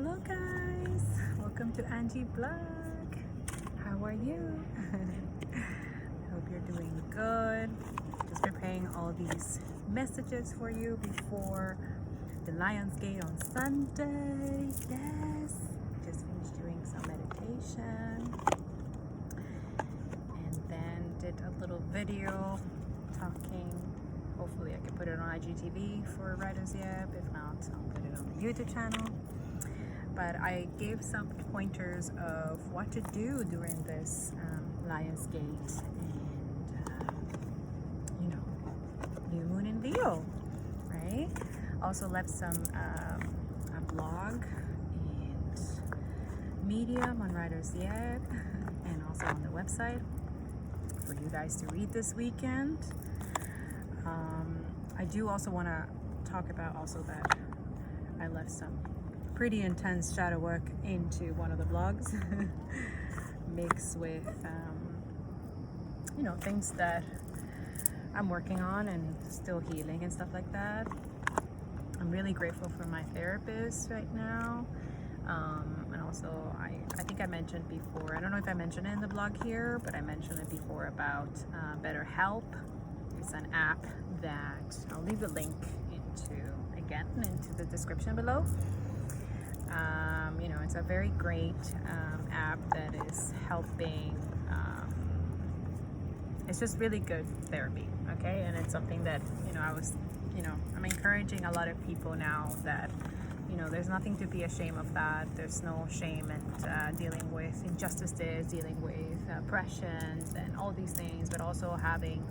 Hello guys, welcome to Angie Vlog. How are you? Hope you're doing good. Just preparing all these messages for you before the Lionsgate on Sunday. Yes, just finished doing some meditation and then did a little video talking. Hopefully I can put it on IGTV for Writers Yep. If not, I'll put it on the YouTube channel. But I gave some pointers of what to do during this Lionsgate and new moon in Leo, right? Also left some a blog and Medium on Writers Yep, and also on the website for you guys to read this weekend. I do also want to talk about also that I left some pretty intense shadow work into one of the blogs mixed with things that I'm working on and still healing and stuff like that. I'm really grateful for my therapist right now, and also I think I mentioned before, I don't know if I mentioned it in the blog here, but I mentioned it before about BetterHelp. It's an app that I'll leave the link into the description below. It's a very great app that is helping. It's just really good therapy, okay? And it's something that I'm encouraging a lot of people now that there's nothing to be ashamed of that. There's no shame in dealing with injustices, dealing with oppressions and all these things, but also having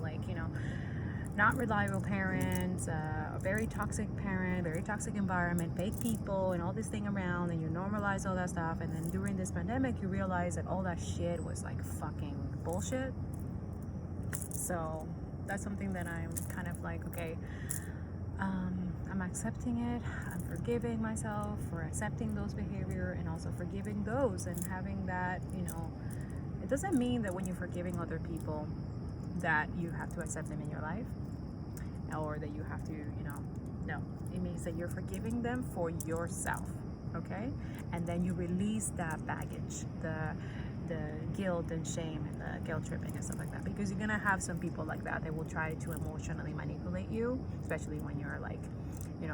not reliable parents, a very toxic parent, very toxic environment, fake people, and all this thing around, and you normalize all that stuff, and then during this pandemic you realize that all that shit was like fucking bullshit. So that's something that I'm kind of like, okay, I'm accepting it, I'm forgiving myself for accepting those behavior, and also forgiving those, and having that, it doesn't mean that when you're forgiving other people that you have to accept them in your life, or that you have to, no, it means that you're forgiving them for yourself, okay? And then you release that baggage, the guilt and shame and the guilt tripping and stuff like that, because you're gonna have some people like that will try to emotionally manipulate you, especially when you're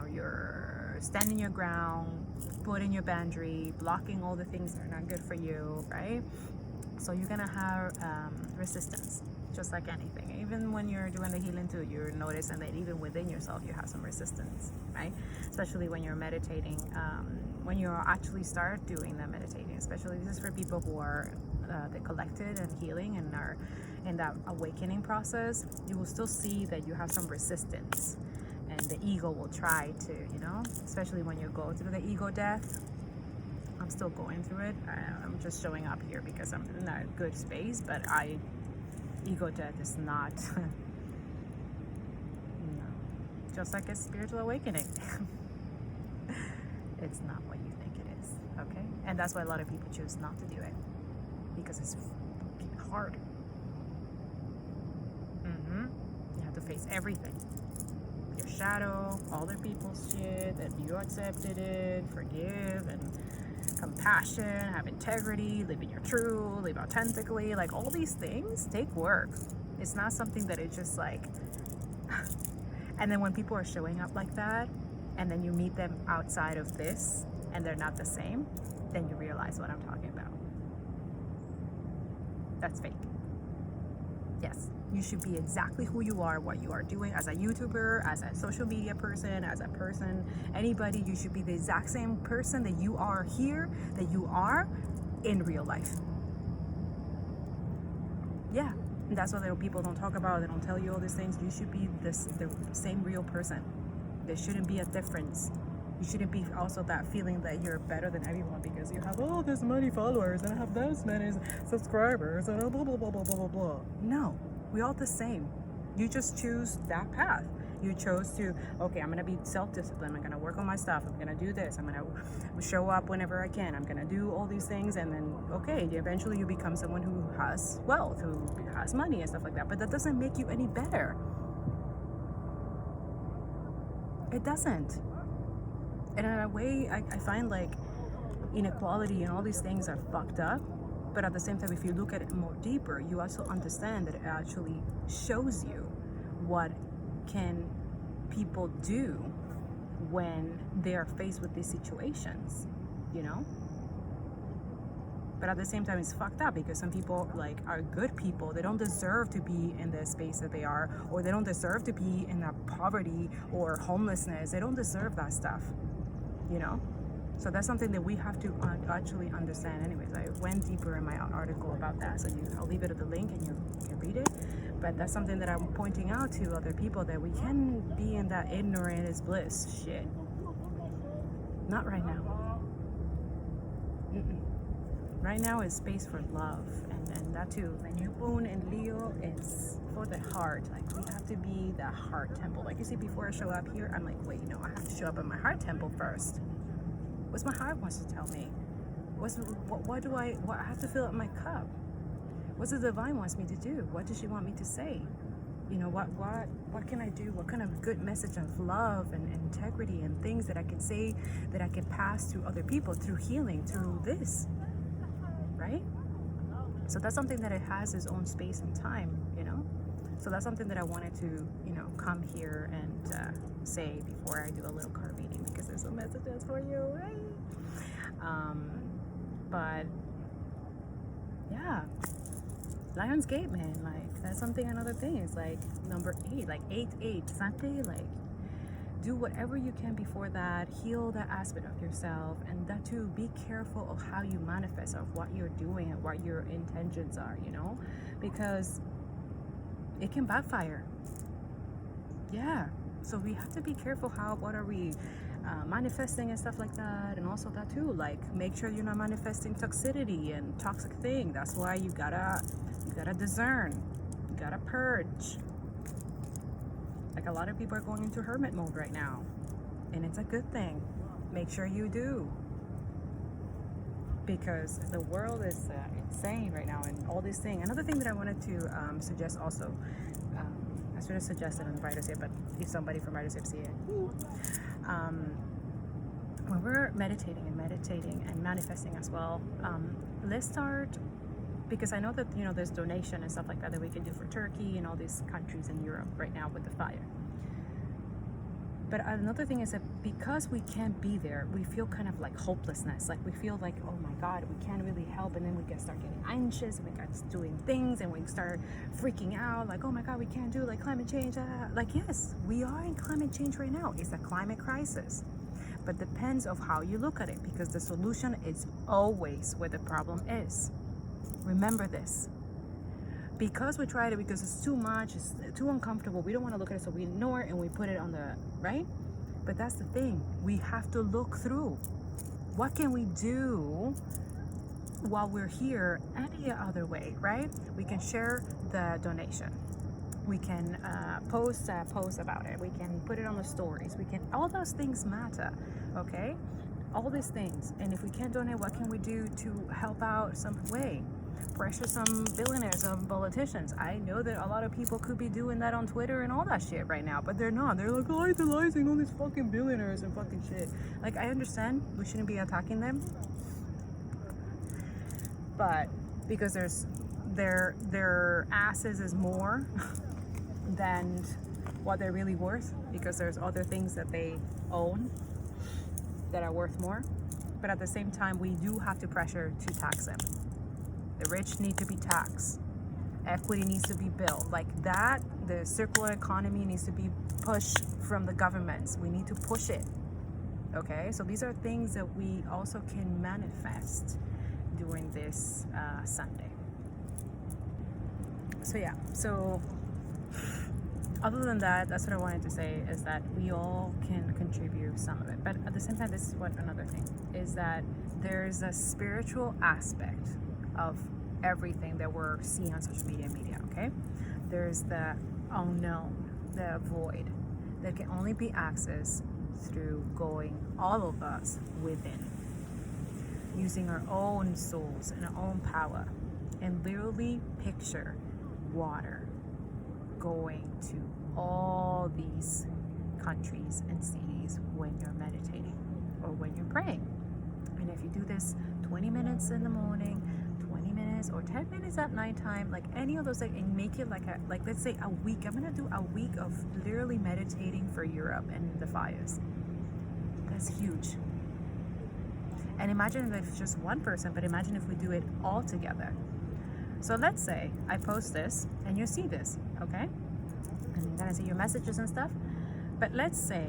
you're standing your ground, putting your boundary, blocking all the things that are not good for you, right? So you're gonna have resistance, just like anything. Even when you're doing the healing too, you're noticing that even within yourself you have some resistance, right? Especially when you're meditating, when you actually start doing the meditating, especially this is for people who are the collected and healing and are in that awakening process, you will still see that you have some resistance, and the ego will try to, especially when you go through the ego death. I'm still going through it. I'm just showing up here because I'm in a good space, but ego death is not no, just like a spiritual awakening. It's not what you think it is, okay? And that's why a lot of people choose not to do it, because it's fucking hard. You have to face everything, your shadow, all the people's shit, that you accepted it, forgive, and compassion, have integrity, live in your truth, live authentically, like all these things take work. It's not something that it's just like and then when people are showing up like that, and then you meet them outside of this and they're not the same, then you realize what I'm talking about. That's fake. Yes, you should be exactly who you are, what you are doing as a YouTuber, as a social media person, as a person, anybody. You should be the exact same person that you are here, that you are in real life. Yeah, and that's what little people don't talk about. They don't tell you all these things. You should be the same real person. There shouldn't be a difference. You shouldn't be also that feeling that you're better than everyone because you have all this many followers and I have this many subscribers and blah, blah, blah, blah, blah, blah, blah. No, we're all the same. You just choose that path. You chose to, okay, I'm going to be self-disciplined. I'm going to work on my stuff. I'm going to do this. I'm going to show up whenever I can. I'm going to do all these things. And then, okay, eventually you become someone who has wealth, who has money and stuff like that. But that doesn't make you any better. It doesn't. And in a way, I find like inequality and all these things are fucked up. But at the same time, if you look at it more deeper, you also understand that it actually shows you what can people do when they are faced with these situations, you know? But at the same time, it's fucked up because some people like are good people. They don't deserve to be in the space that they are, or they don't deserve to be in that poverty or homelessness. They don't deserve that stuff, you know? So that's something that we have to actually understand. Anyways, I went deeper in my article about that. So I'll leave it at the link and you can read it. But that's something that I'm pointing out to other people, that we can be in that ignorant is bliss shit. Not right now. Mm-mm. Right now is space for love, and that too. The new moon in Leo is for the heart. Like, we have to be the heart temple. Like, you see, before I show up here, I'm like, wait, no, I have to show up at my heart temple first. What's my heart wants to tell me? What I have to fill up my cup? What the divine wants me to do? What does she want me to say? You know, what can I do? What kind of good message of love and integrity and things that I can say, that I can pass to other people through healing, through this, right? So that's something that it has its own space and time, you know? So that's something that I wanted to, you know, come here and say before I do a little card reading, because there's some messages for you, right? But yeah, Lion's Gate, man, like, that's something, another thing is like number 8, like 8 Sunday, like, do whatever you can before that, heal that aspect of yourself, and that too, be careful of how you manifest, of what you're doing and what your intentions are, you know, because it can backfire. Yeah, so we have to be careful what are we manifesting and stuff like that. And also that too, like, make sure you're not manifesting toxicity and toxic thing. That's why you gotta discern, you gotta purge. Like, a lot of people are going into hermit mode right now, and it's a good thing. Make sure you do, because the world is insane right now, and all these things. Another thing that I wanted to suggest also, I should have suggested on the writer's Tip, but if somebody from writer's Tip see it, when we're meditating and manifesting as well, let's start, because I know that, you know, there's donation and stuff like that we can do for Turkey and all these countries in Europe right now with the fire. But another thing is that because we can't be there, we feel kind of like hopelessness. Like, we feel like, oh my God, we can't really help. And then we can start getting anxious, and we start doing things, and we start freaking out. Like, oh my God, we can't do, like, climate change. Like, yes, we are in climate change right now. It's a climate crisis. But depends of how you look at it, because the solution is always where the problem is. Remember this. Because we tried it, because it's too much, it's too uncomfortable, we don't want to look at it, so we ignore it and we put it on the right. But that's the thing, we have to look through what can we do while we're here any other way, right? We can share the donation, we can post about it, we can put it on the stories, we can, all those things matter, okay? All these things. And if we can't donate, what can we do to help out some way? Pressure some billionaires, some politicians. I know that a lot of people could be doing that on Twitter and all that shit right now, but they're not. They're like, idolizing all these fucking billionaires and fucking shit. Like, I understand we shouldn't be attacking them, but because their asses is more than what they're really worth, because there's other things that they own that are worth more. But at the same time, we do have to pressure to tax them. The rich need to be taxed. Equity needs to be built. Like that, the circular economy needs to be pushed from the governments. We need to push it. Okay, so these are things that we also can manifest during this Sunday. So yeah, so other than that, that's what I wanted to say, is that we all can contribute some of it. But at the same time, this is what another thing is, that there's a spiritual aspect of everything that we're seeing on social media, okay? There's the unknown, the void, that can only be accessed through going, all of us, within, using our own souls and our own power, and literally picture water going to all these countries and cities when you're meditating or when you're praying. And if you do this 20 minutes in the morning, 20 minutes or 10 minutes at nighttime, like any of those, like, and make it like let's say a week. I'm gonna do a week of literally meditating for Europe and the fires. That's huge. And imagine if it's just one person, but imagine if we do it all together. So let's say I post this and you see this, okay? And you're gonna see your messages and stuff. But let's say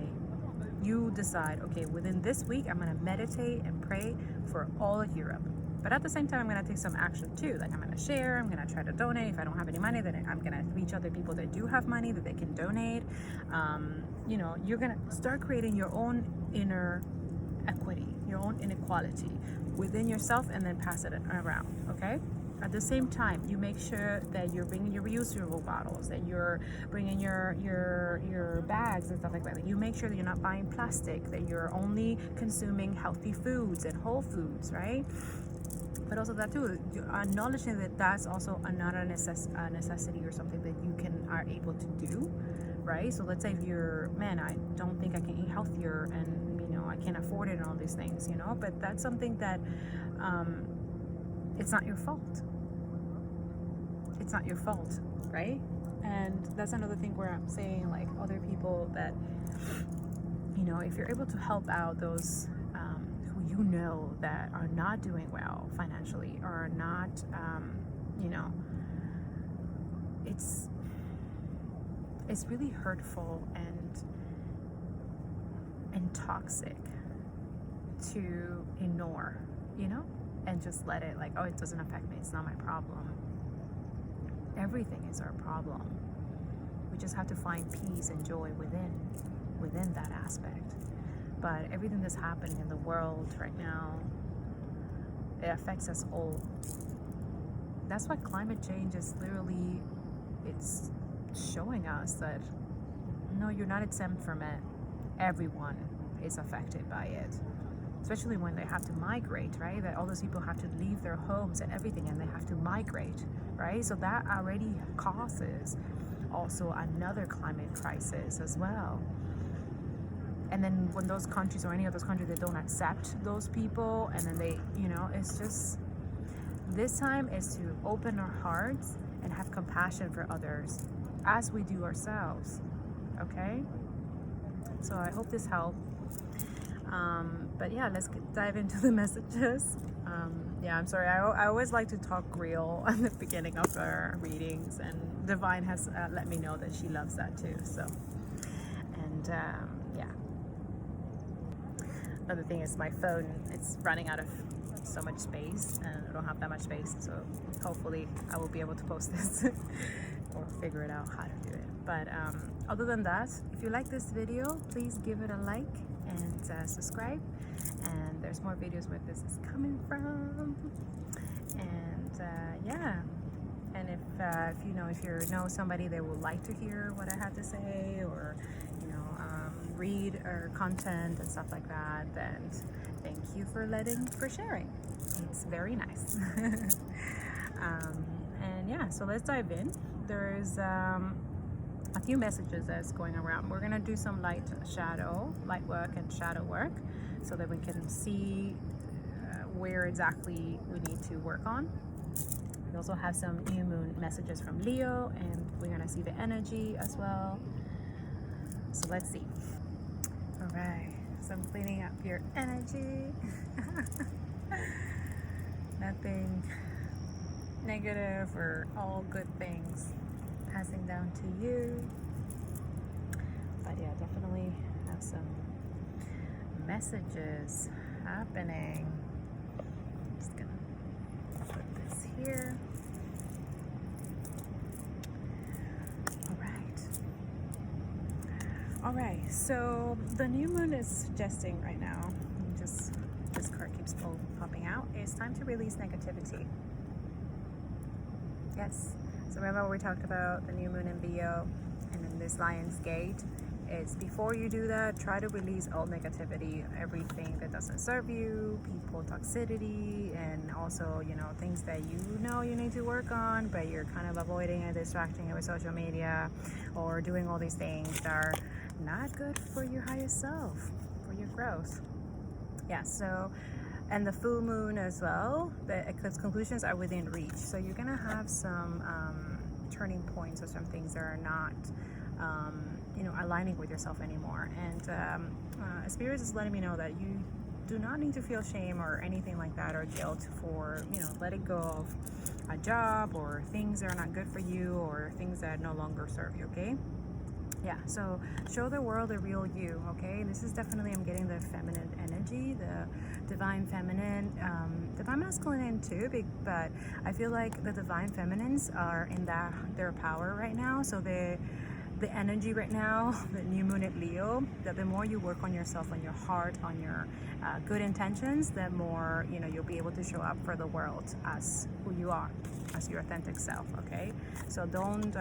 you decide, okay, within this week, I'm gonna meditate and pray for all of Europe. But at the same time, I'm gonna take some action too. Like I'm gonna share, I'm gonna try to donate. If I don't have any money, then I'm gonna reach other people that do have money that they can donate. You know, you're gonna start creating your own inner equity, your own inequality within yourself, and then pass it around, okay? At the same time, you make sure that you're bringing your reusable bottles, that you're bringing your bags and stuff like that. That you make sure that you're not buying plastic, that you're only consuming healthy foods and whole foods, right? But also that too, acknowledging that that's also not a necessity or something that you are able to do, right? So let's say if you're, man, I don't think I can eat healthier, and you know I can't afford it and all these things, you know. But that's something that it's not your fault. It's not your fault, right? And that's another thing where I'm saying, like, other people that, you know, if you're able to help out those who you know that are not doing well financially, or are not, you know, it's really hurtful and toxic to ignore, you know, and just let it, like, oh, it doesn't affect me, it's not my problem. Everything is our problem. We just have to find peace and joy within that aspect. But everything that's happening in the world right now, it affects us all. That's why climate change is literally, it's showing us that no, you're not exempt from it. Everyone is affected by it, especially when they have to migrate, right? That all those people have to leave their homes and everything, and they have to migrate, right? So that already causes also another climate crisis as well. And then when those countries, or any of those countries, that don't accept those people, and then they, you know, it's just, this time is to open our hearts and have compassion for others as we do ourselves, okay? So I hope this helped. But yeah, let's dive into the messages. Yeah, I'm sorry, I always like to talk real at the beginning of our readings, and Divine has let me know that she loves that too. So, and yeah. Another thing is my phone, it's running out of so much space, and I don't have that much space, so hopefully I will be able to post this or figure it out how to do it. But other than that, if you like this video, please give it a like and subscribe, and there's more videos where this is coming from. And yeah, and if you know somebody that would like to hear what I have to say, or read our content and stuff like that, then thank you for sharing. It's very nice. And yeah, so let's dive in. There's a few messages that's going around. We're gonna do some light work and shadow work, so that we can see where exactly we need to work on. We also have some new moon messages from Leo, and we're gonna see the energy as well. So let's see. All right, so I'm cleaning up your energy. Nothing negative, or all good things passing down to you. But yeah, definitely have some messages happening. Just gonna put this here. All right, so the new moon is suggesting right now, just this card keeps popping out, it's time to release negativity. Yes, so remember we talked about the new moon in Leo, and then this Lion's Gate. It's before you do that, try to release all negativity, everything that doesn't serve you, people, toxicity, and also, things that you need to work on, but you're kind of avoiding and distracting it with social media, or doing all these things that are not good for your highest self, for your growth. Yeah, so and the full moon as well. The eclipse conclusions are within reach, so you're gonna have some turning points or some things that are not aligning with yourself anymore. And Spirit is letting me know that you do not need to feel shame or anything like that, or guilt for letting go of a job or things that are not good for you or things that no longer serve you. Okay, yeah, so show the world the real you. Okay, this is definitely, I'm getting the feminine energy, the divine feminine, divine masculine too, but I feel like the divine feminines are in their power right now. So the energy right now, the new moon at Leo, that the more you work on yourself, on your heart, on your good intentions, the more you'll be able to show up for the world as who you are, as your authentic self. Okay, so don't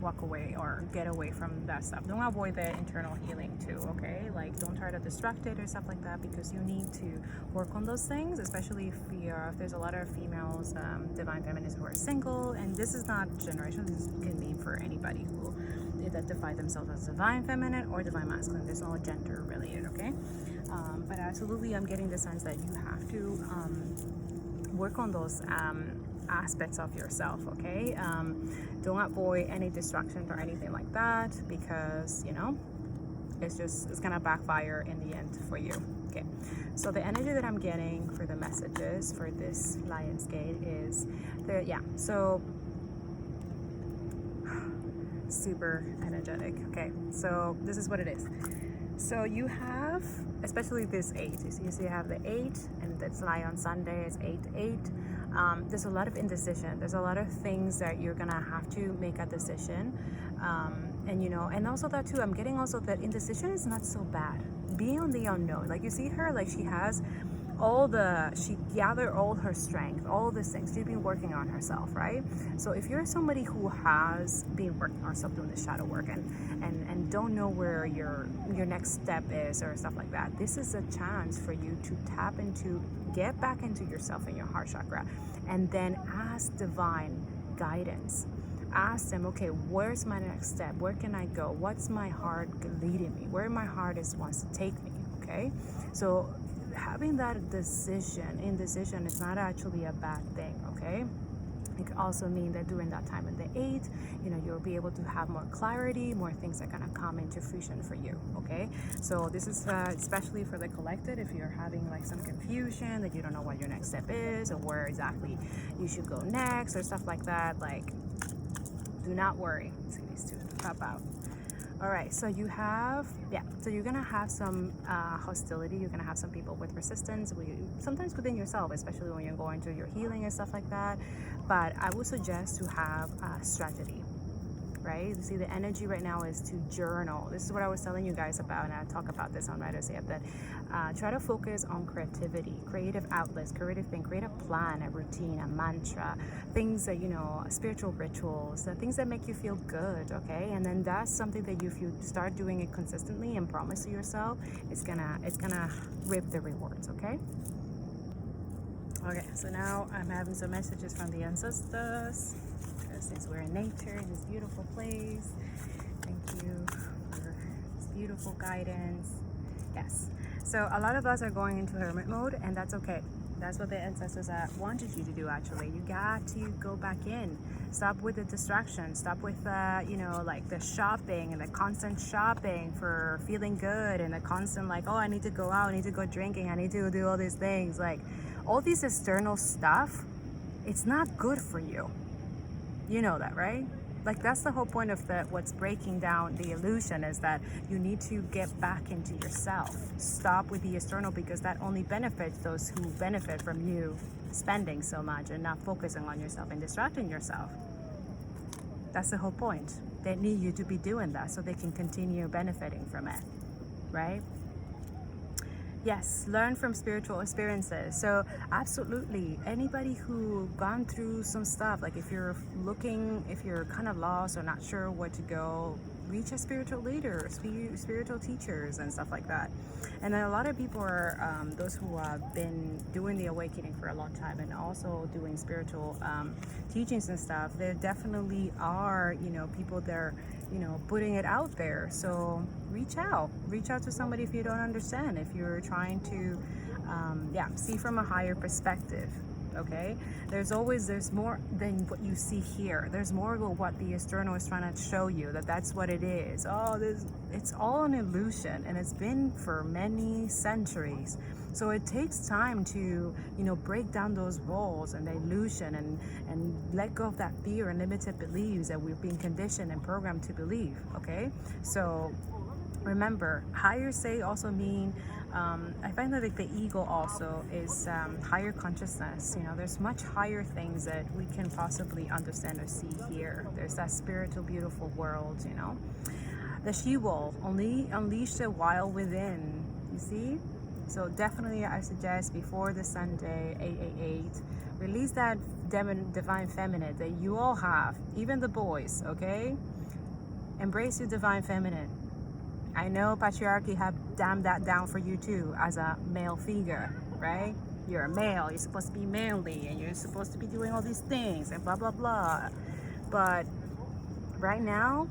walk away or get away from that stuff. Don't avoid the internal healing too. Okay, like don't try to distract it or stuff like that, because you need to work on those things, especially if there's a lot of females, divine feminists who are single. And this is not generational, this can be for anybody who identify themselves as divine feminine or divine masculine. There's no gender related. Okay, but absolutely, I'm getting the sense that you have to work on those aspects of yourself. Okay, don't avoid any distractions or anything like that, because it's gonna backfire in the end for you. Okay, so the energy that I'm getting for the messages for this Lionsgate is so super energetic. Okay, so this is what it is. So you have, especially this 8, you see you have the 8, and that's Lion Sunday, it's 8-8. There's a lot of indecision. There's a lot of things that you're gonna have to make a decision, and also that too, I'm getting also that indecision is not so bad. Being on the unknown, like you see her, like she gathered all her strength, all these things. She's been working on herself, right? So if you're somebody who has been working on herself, doing the shadow work, and don't know where your next step is or stuff like that, this is a chance for you to tap into, get back into yourself and your heart chakra, and then ask divine guidance. Ask them, okay, where's my next step? Where can I go? What's my heart leading me? Where my heart wants to take me? Okay, so having that indecision is not actually a bad thing. Okay, it could also mean that during that time in the 8, you'll be able to have more clarity, more things are gonna come into fruition for you. Okay, so this is especially for the collected. If you're having like some confusion, that you don't know what your next step is or where exactly you should go next or stuff like that, like do not worry. Let's see these two pop out. All right, so you have, so you're gonna have some hostility. You're gonna have some people with resistance, sometimes within yourself, especially when you're going through your healing and stuff like that. But I would suggest to have a strategy, right? You see, the energy right now is to journal. This is what I was telling you guys about, and I talk about this on Writer's App, that try to focus on creativity, creative outlets, create a plan, a routine, a mantra, things that, spiritual rituals, the things that make you feel good. Okay, and then that's something that if you start doing it consistently and promise to yourself, it's gonna reap the rewards. Okay, so now I'm having some messages from the ancestors. Since we're in nature, in this beautiful place, thank you for this beautiful guidance. Yes, so a lot of us are going into hermit mode, and that's okay. That's what the ancestors wanted you to do. Actually, you got to go back in. Stop with the distractions. Stop with like the shopping and the constant shopping for feeling good, and the constant like, oh, I need to go out, I need to go drinking, I need to do all these things. Like all this external stuff, it's not good for you. You know that, right? Like that's the whole point of what's breaking down the illusion, is that you need to get back into yourself. Stop with the external, because that only benefits those who benefit from you spending so much and not focusing on yourself and distracting yourself. That's the whole point. They need you to be doing that so they can continue benefiting from it, right? Yes, learn from spiritual experiences. So absolutely, anybody who gone through some stuff, like if you're kind of lost or not sure where to go, reach a spiritual leader, spiritual teachers and stuff like that. And then a lot of people are those who have been doing the awakening for a long time and also doing spiritual teachings and stuff. There definitely are, people that are, putting it out there. So reach out to somebody if you don't understand. If you're trying to see from a higher perspective. Okay, there's more than what you see here. There's more about what the external is trying to show you, that's what it is. It's all an illusion, and it's been for many centuries. So it takes time to, break down those walls and the illusion, and let go of that fear and limited beliefs that we've been conditioned and programmed to believe. Okay, so remember, higher say also mean, I find that like the ego also is higher consciousness. There's much higher things that we can possibly understand or see here. There's that spiritual, beautiful world. The she wolf only unleash the wild within. You see? So definitely, I suggest before the Sunday 888, release that divine feminine that you all have, even the boys. Okay? Embrace your divine feminine. I know patriarchy have damned that down for you too, as a male figure, right? You're a male, you're supposed to be manly, and you're supposed to be doing all these things, and blah, blah, blah. But right now,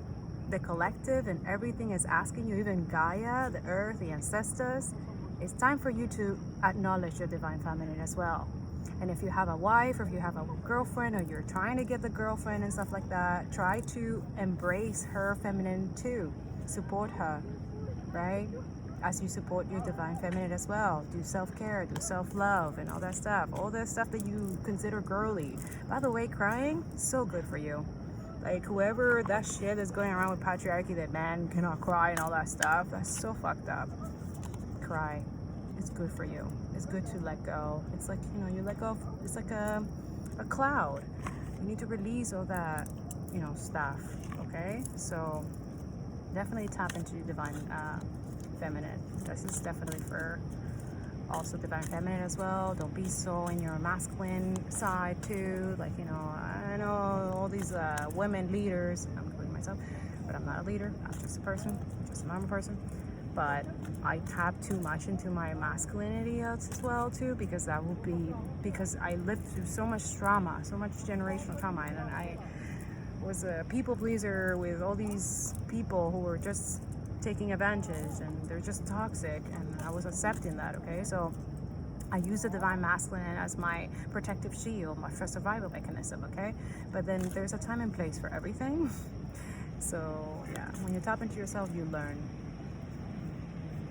the collective and everything is asking you, even Gaia, the earth, the ancestors, it's time for you to acknowledge your divine feminine as well. And if you have a wife, or if you have a girlfriend, or you're trying to get the girlfriend and stuff like that, try to embrace her feminine too. Support her, right? As you support your divine feminine as well. Do self-care, do self-love, and all that stuff that you consider girly. By the way, crying, so good for you. Like, whoever that shit is going around with patriarchy, that man cannot cry and all that stuff, that's so fucked up. Cry. It's good for you. It's good to let go. It's like, you let go of, it's like a cloud. You need to release all that, stuff. Okay? So definitely tap into divine feminine. This is definitely for also divine feminine as well. Don't be so in your masculine side too. Like, I know all these women leaders, I'm including myself, but I'm not a leader. I'm just a person, just a normal person. But I tap too much into my masculinity as well too, because I lived through so much trauma, so much generational trauma, and then I was a people pleaser with all these people who were just taking advantage, and they're just toxic, and I was accepting that. Okay, so I use the divine masculine as my protective shield, my first survival mechanism. Okay, but then there's a time and place for everything. So yeah, when you tap into yourself, you learn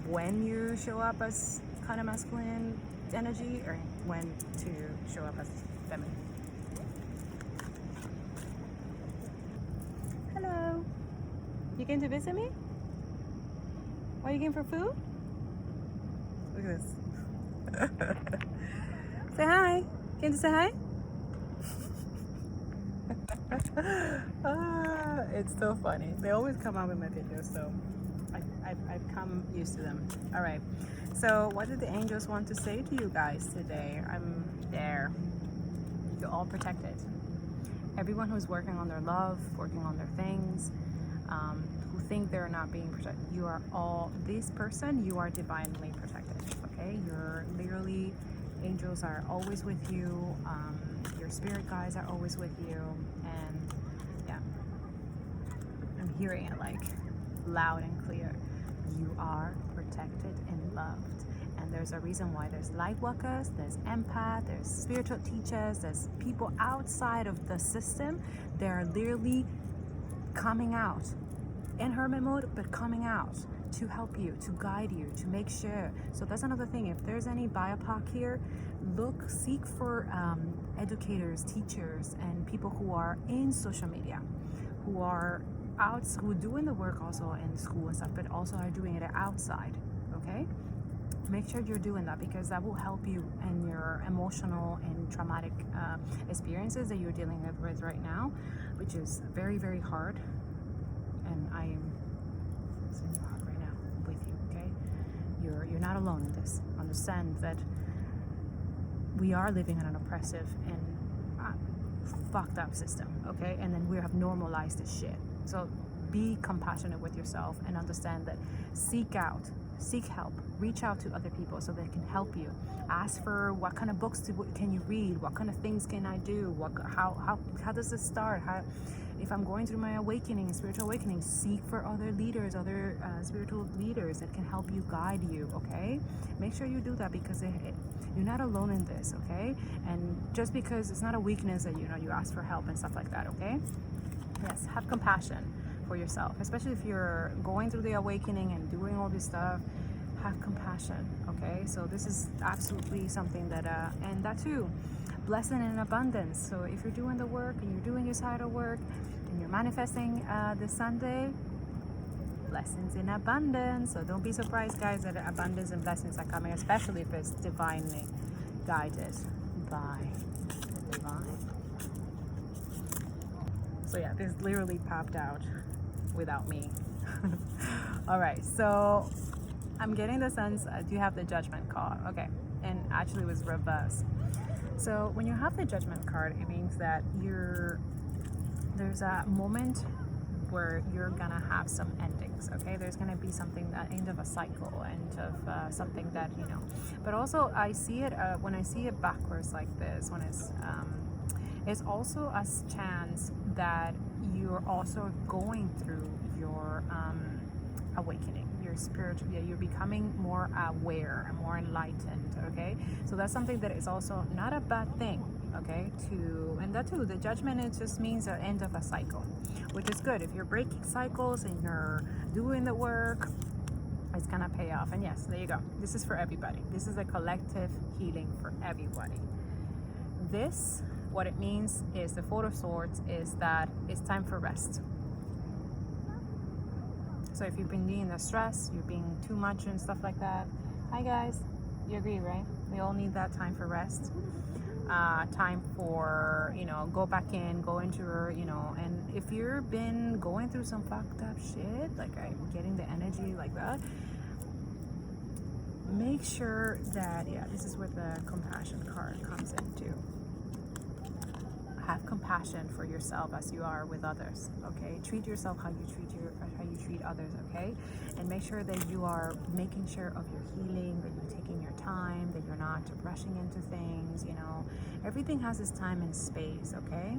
when you show up as kind of masculine energy, or when to show up as feminine. Hello. You came to visit me? Why you came for food? Look at this. Say hi. Came to say hi? It's so funny. They always come out with my videos, so I've come used to them. All right. So what did the angels want to say to you guys today? I'm there. You're all protected. Everyone who's working on their love, working on their things, who think they're not being protected, you are all, this person, you are divinely protected. Okay? You're literally, angels are always with you. Your spirit guides are always with you. And yeah, I'm hearing it like loud and clear. You are protected and loved. And there's a reason why there's light workers, there's empath, there's spiritual teachers, there's people outside of the system. They're literally coming out in hermit mode, but coming out to help you, to guide you, to make sure. So that's another thing. If there's any BIPOC here, seek for educators, teachers, and people who are in social media, who are out, who are doing the work also in school and stuff, but also are doing it outside. Okay? Make sure you're doing that, because that will help you in your emotional and traumatic experiences that you're dealing with right now, which is very, very hard. And I am right now with you. Okay, you're not alone in this. Understand that we are living in an oppressive and fucked up system. Okay, and then we have normalized this shit. So be compassionate with yourself and understand that. Seek help, reach out to other people so they can help you. Ask for what kind of books can you read, what kind of things can I do, how does this start, if I'm going through my awakening, spiritual awakening, seek for other leaders, other spiritual leaders that can help you, guide you, okay? Make sure you do that, because you're not alone in this, okay? And just because it's not a weakness that, you ask for help and stuff like that, okay? Yes, have compassion for yourself, especially if you're going through the awakening and doing all this stuff. Have compassion, okay? So this is absolutely something that, and that too, blessing in abundance. So if you're doing the work and you're doing your side of work and you're manifesting this Sunday, blessings in abundance. So don't be surprised, guys, that abundance and blessings are coming, especially if it's divinely guided by the divine. So yeah, this literally popped out without me. All right, so I'm getting the sense, do you have the judgment card? Okay, and actually it was reversed. So when you have the judgment card, it means that there's a moment where you're gonna have some endings, okay? There's gonna be something, that end of a cycle, end of something that, but also I see it, when I see it backwards like this, when it's also a chance that you're also going through your awakening, your spiritual, you're becoming more aware and more enlightened, okay? So that's something that is also not a bad thing, okay? And that too, the judgment, it just means the end of a cycle, which is good. If you're breaking cycles and you're doing the work, it's gonna pay off. And yes, there you go. This is for everybody. This is a collective healing for everybody. This, what it means is, the Four of Swords is that it's time for rest. So if you've been being the stress, you're being too much and stuff like that. Hi guys, you agree, right? We all need that time for rest. Time for, go back in, go into your, and if you've been going through some fucked up shit, like I'm getting the energy like that, make sure that, this is where the compassion card comes into. Have compassion for yourself as you are with others, okay? Treat yourself how you treat others, okay? And make sure that you are making sure of your healing, that you're taking your time, that you're not rushing into things, Everything has its time and space, okay?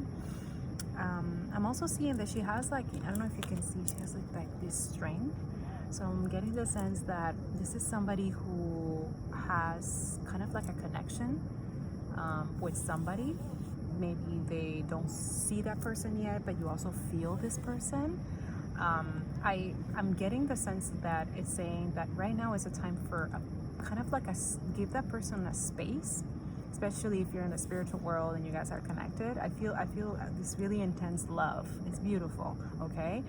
I'm also seeing that she has, like, I don't know if you can see, she has like this strength. So I'm getting the sense that this is somebody who has kind of like a connection with somebody. Maybe they don't see that person yet, but you also feel this person. I'm getting the sense that it's saying that right now is a time for give that person a space, especially if you're in the spiritual world and you guys are connected. I feel this really intense love. It's beautiful, okay?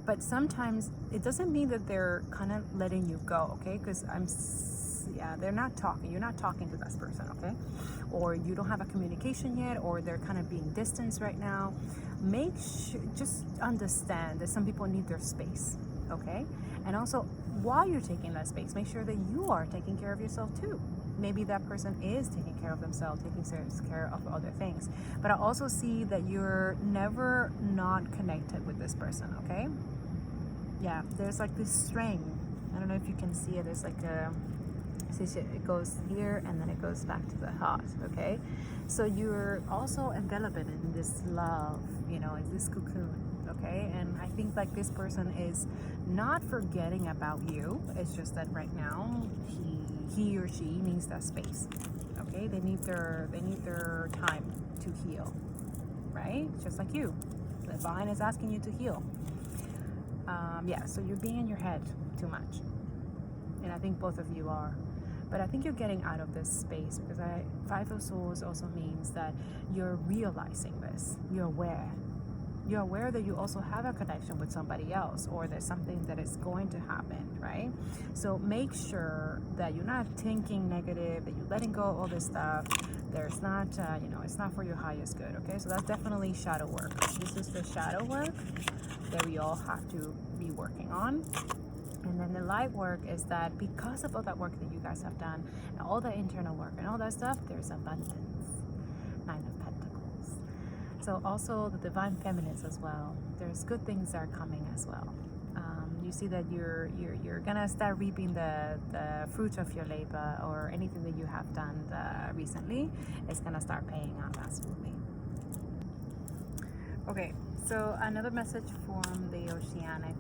But sometimes it doesn't mean that they're kind of letting you go, okay? Because they're not talking. You're not talking to this person, okay? Or you don't have a communication yet, or they're kind of being distanced right now. Make sure, just understand that some people need their space, okay? And also, while you're taking that space, make sure that you are taking care of yourself too. Maybe that person is taking care of themselves, taking care of other things. But I also see that you're never not connected with this person, okay? Yeah, there's like this string. I don't know if you can see it. There's like it goes here and then it goes back to the heart, okay? So you're also enveloped in this love, in this cocoon, okay? And I think like this person is not forgetting about you. It's just that right now he or she needs that space, okay? They need their time to heal, right? Just like you. The divine is asking you to heal. So you're being in your head too much, and I think both of you are. But I think you're getting out of this space, because Five of Swords also means that you're realizing this. You're aware. You're aware that you also have a connection with somebody else, or there's something that is going to happen, right? So make sure that you're not thinking negative, that you're letting go of all this stuff. There's not, it's not for your highest good, okay? So that's definitely shadow work. This is the shadow work that we all have to be working on. And then the light work is that because of all that work that you guys have done, and all the internal work and all that stuff, there's abundance. 9 of Pentacles. So also the divine feminines as well. There's good things that are coming as well. You see that you're gonna start reaping the fruit of your labor, or anything that you have done recently is gonna start paying off, absolutely. Okay, so another message from the oceanic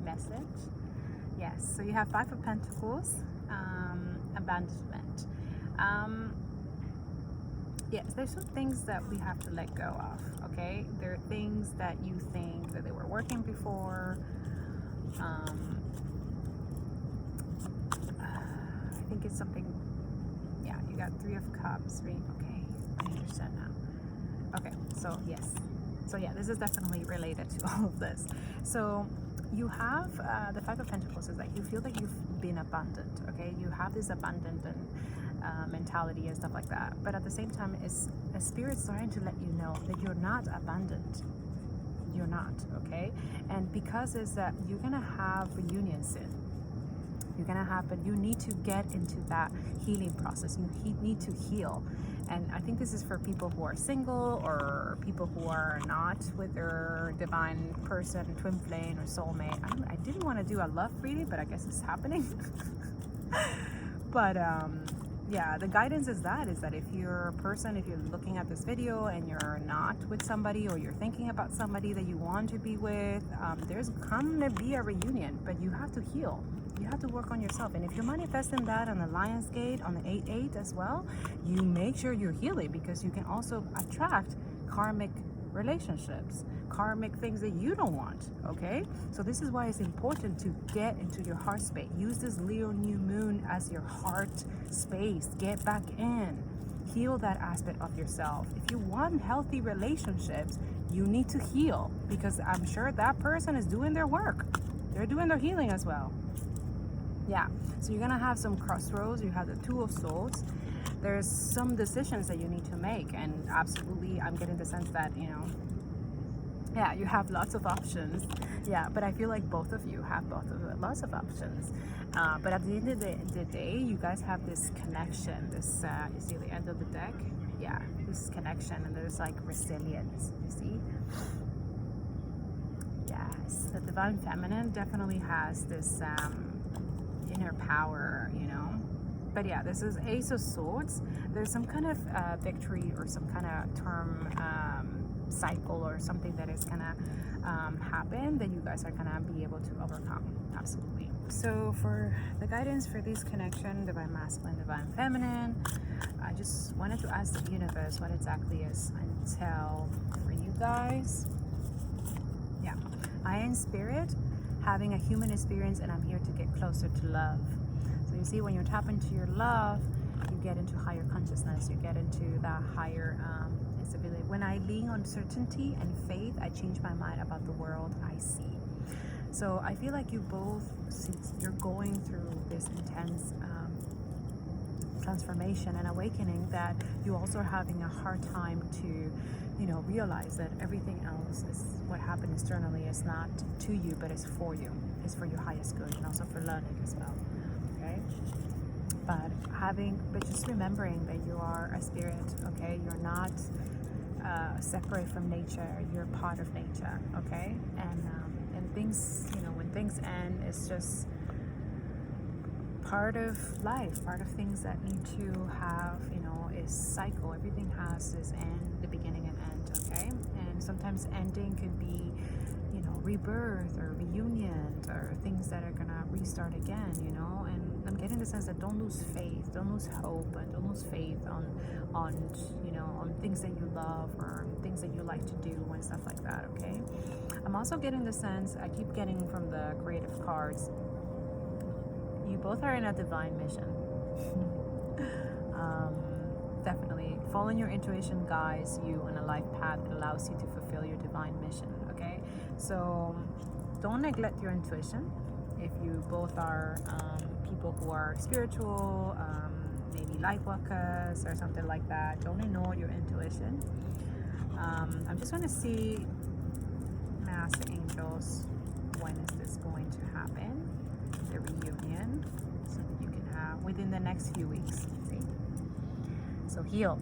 message. Yes, so you have Five of Pentacles, abandonment. Yes, there's some things that we have to let go of, okay? There are things that you think that they were working before. I think it's something, yeah, you got Three of Cups, right? Okay, I understand now. Okay, so yes. So yeah, this is definitely related to all of this. So you have the Five of Pentacles is that you feel like you've been abandoned, okay? You have this abandoned and mentality and stuff like that. But at the same time, it's a spirit starting to let you know that you're not abandoned. You're not, okay? And because it's that you're gonna have reunion soon. You're gonna have, but you need to get into that healing process. You need to heal. And I think this is for people who are single or people who are not with their divine person, twin flame or soulmate. I didn't want to do a love reading, but I guess it's happening. But yeah, the guidance is that if you're a person, if you're looking at this video and you're not with somebody, or you're thinking about somebody that you want to be with, there's gonna be a reunion, but you have to heal. You have to work on yourself. And if you're manifesting that on the Lion's Gate, on the 8-8 as well, you make sure you're healing, because you can also attract karmic relationships, karmic things that you don't want, okay? So this is why it's important to get into your heart space. Use this Leo new moon as your heart space. Get back in. Heal that aspect of yourself. If you want healthy relationships, you need to heal, because I'm sure that person is doing their work. They're doing their healing as well. Yeah, so you're gonna have some crossroads. You have the Two of Swords. There's some decisions that you need to make, and absolutely I'm getting the sense that, you know, yeah, you have lots of options. Yeah, but I feel like both of you have lots of options. But at the end of the day, you guys have this connection. This you see the end of the deck? Yeah, this connection, and there's like resilience, you see? Yes, the divine feminine definitely has this inner power, you know. But yeah, this is Ace of Swords. There's some kind of victory or some kind of term cycle or something that is gonna happen that you guys are gonna be able to overcome. Absolutely. So for the guidance for this connection, divine masculine, divine feminine, I just wanted to ask the universe what exactly is until for you guys. Yeah, I am spirit, having a human experience, and I'm here to get closer to love. So you see, when you tap into your love, you get into higher consciousness, you get into that higher instability. When I lean on certainty and faith, I change my mind about the world I see. So I feel like you both, since you're going through this intense transformation and awakening, that you also are having a hard time to, you know, realize that everything else is what happened externally is not to you, but it's for you. It's for your highest good, and also for learning as well. Okay? But just remembering that you are a spirit, okay? You're not separate from nature. You're part of nature, okay? And things, you know, when things end, it's just part of life, part of things that need to have, you know, is cycle. Everything has this end, the beginning and end, okay? And sometimes ending could be, you know, rebirth or reunion or things that are gonna restart again, you know. And I'm getting the sense that don't lose faith, don't lose hope, and don't lose faith on you know, on things that you love or things that you like to do and stuff like that, okay? I'm also getting the sense, I keep getting from the creative cards, you both are in a divine mission. Definitely following your intuition guides you on a life path that allows you to fulfill your divine mission, okay? So don't neglect your intuition. If you both are people who are spiritual, maybe light workers or something like that, don't ignore your intuition. I'm just going to see, ask the angels, when is this going to happen? The reunion, so that you can have within the next few weeks. See? So heal,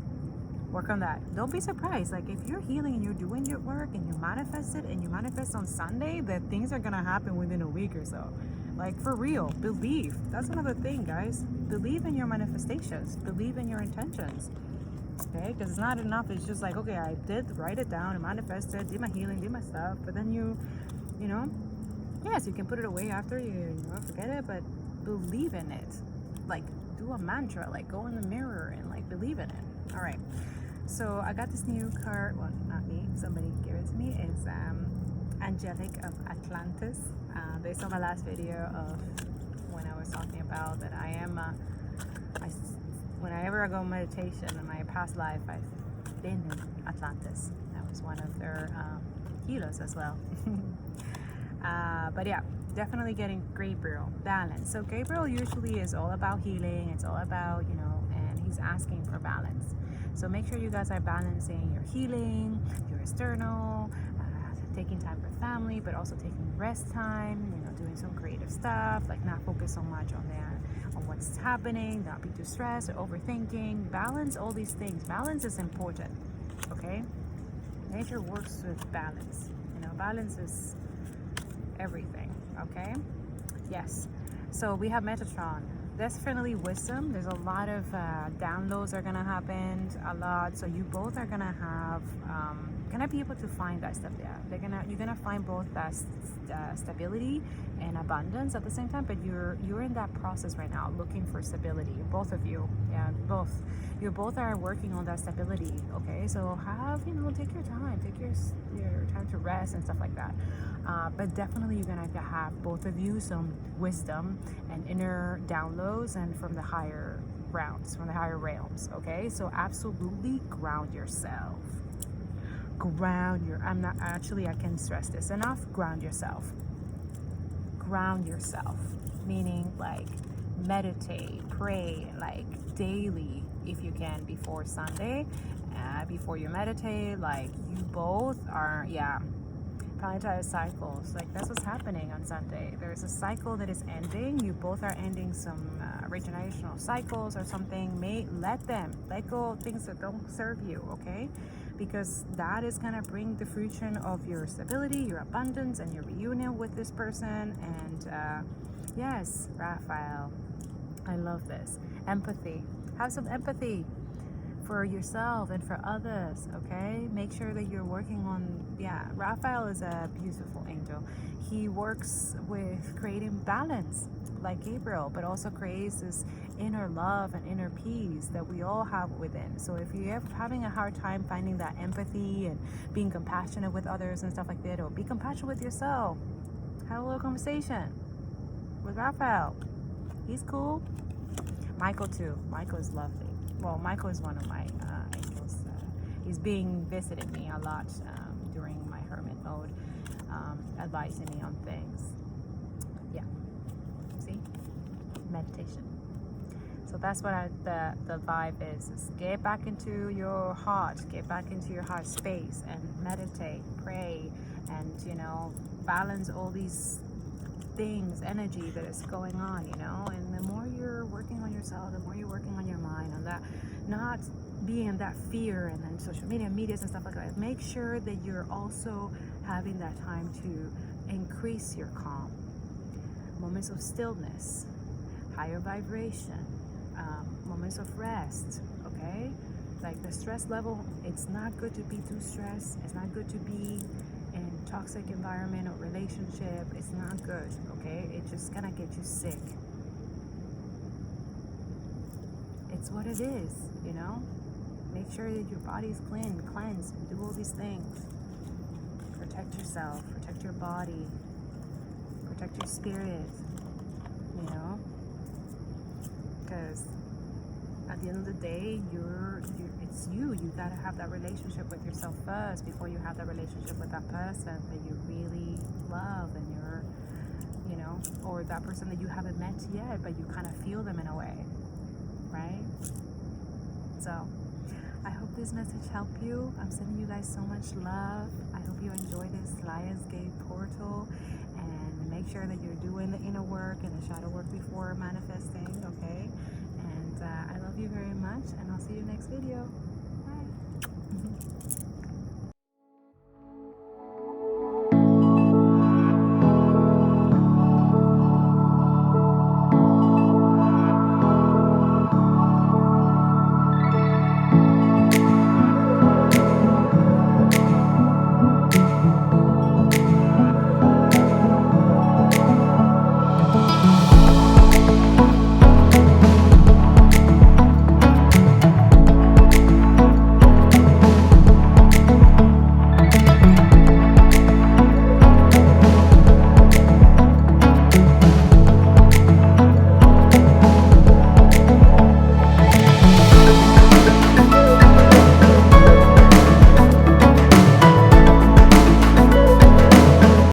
work on that. Don't be surprised, like if you're healing and you're doing your work and you manifest it, and you manifest on Sunday, that things are gonna happen within a week or so. Like, for real, believe. That's another thing, guys. Believe in your manifestations, believe in your intentions. Okay, because it's not enough. It's just like, okay, I did write it down and manifested, did my healing, did my stuff, but then you know, yes, you can put it away after you know, forget it, but believe in it. Like, do a mantra, like go in the mirror and like believe in it. All right. So I got this new card. Well, not me. Somebody gave it to me. It's Angelic of Atlantis. Based on my last video of when I was talking about that I am. Whenever I go meditation in my past life, I've been in Atlantis. That was one of their healers as well. But yeah, definitely getting Gabriel balance. So Gabriel usually is all about healing. It's all about, you know, and he's asking for balance. So make sure you guys are balancing your healing, your external, taking time for family, but also taking rest time, you know, doing some creative stuff, like not focus so much on what's happening, not be too stressed or overthinking. Balance all these things. Balance is important, okay? Nature works with balance. You know, balance is everything, okay? Yes. So we have Metatron. Definitely wisdom. There's a lot of downloads are gonna happen, a lot. So you both are gonna have gonna be able to find that stuff there. You're gonna find both that stability and abundance at the same time. But you're in that process right now, looking for stability. Both of you, yeah, you both are working on that stability. Okay, so take your time, take your time to rest and stuff like that. But definitely you're gonna have both of you some wisdom and inner downloads and from the higher grounds, from the higher realms. Okay, so absolutely ground yourself. I can stress this enough. Ground yourself. Ground yourself, meaning like meditate, pray, like daily if you can before Sunday. Before you meditate, like you both are, planetary cycles, like that's what's happening on Sunday. There's a cycle that is ending. You both are ending some regenerational cycles or something. Let go of things that don't serve you, okay? Because that is gonna bring the fruition of your stability, your abundance, and your reunion with this person. And yes, Raphael, I love this. Empathy. Have some empathy for yourself and for others, okay? Make sure that you're working on, Raphael is a beautiful angel. He works with creating balance like Gabriel, but also creates this inner love and inner peace that we all have within. So if you're having a hard time finding that empathy and being compassionate with others and stuff like that, or be compassionate with yourself, have a little conversation with Raphael. He's cool. Michael too. Michael is lovely. Well, Michael is one of my angels. He's being visited me a lot during my hermit mode, advising me on things. Yeah. See? Meditation. So that's what the vibe is get back into your heart, get back into your heart space and meditate, pray, and, balance all these things, energy that is going on, and the more you're working on yourself, the more you're working on your mind, on that, not being in that fear and then social medias and stuff like that. Make sure that you're also having that time to increase your calm, moments of stillness, higher vibration, moments of rest, okay? Like the stress level, it's not good to be too stressed. It's not good to be in toxic environment or relationship. It's not good, okay? It's just gonna get you sick. It's what it is, Make sure that your body's cleansed, do all these things. Protect yourself, protect your body, protect your spirit, because at the end of the day, it's you. You gotta have that relationship with yourself first before you have that relationship with that person that you really love and or that person that you haven't met yet, but you kind of feel them in a way, right? So I hope this message helped you. I'm sending you guys so much love. I hope you enjoy this Lion's Gate portal, and make sure that you're doing the inner work and the shadow work before manifesting, okay? And I love you very much, and I'll see you next video. Bye.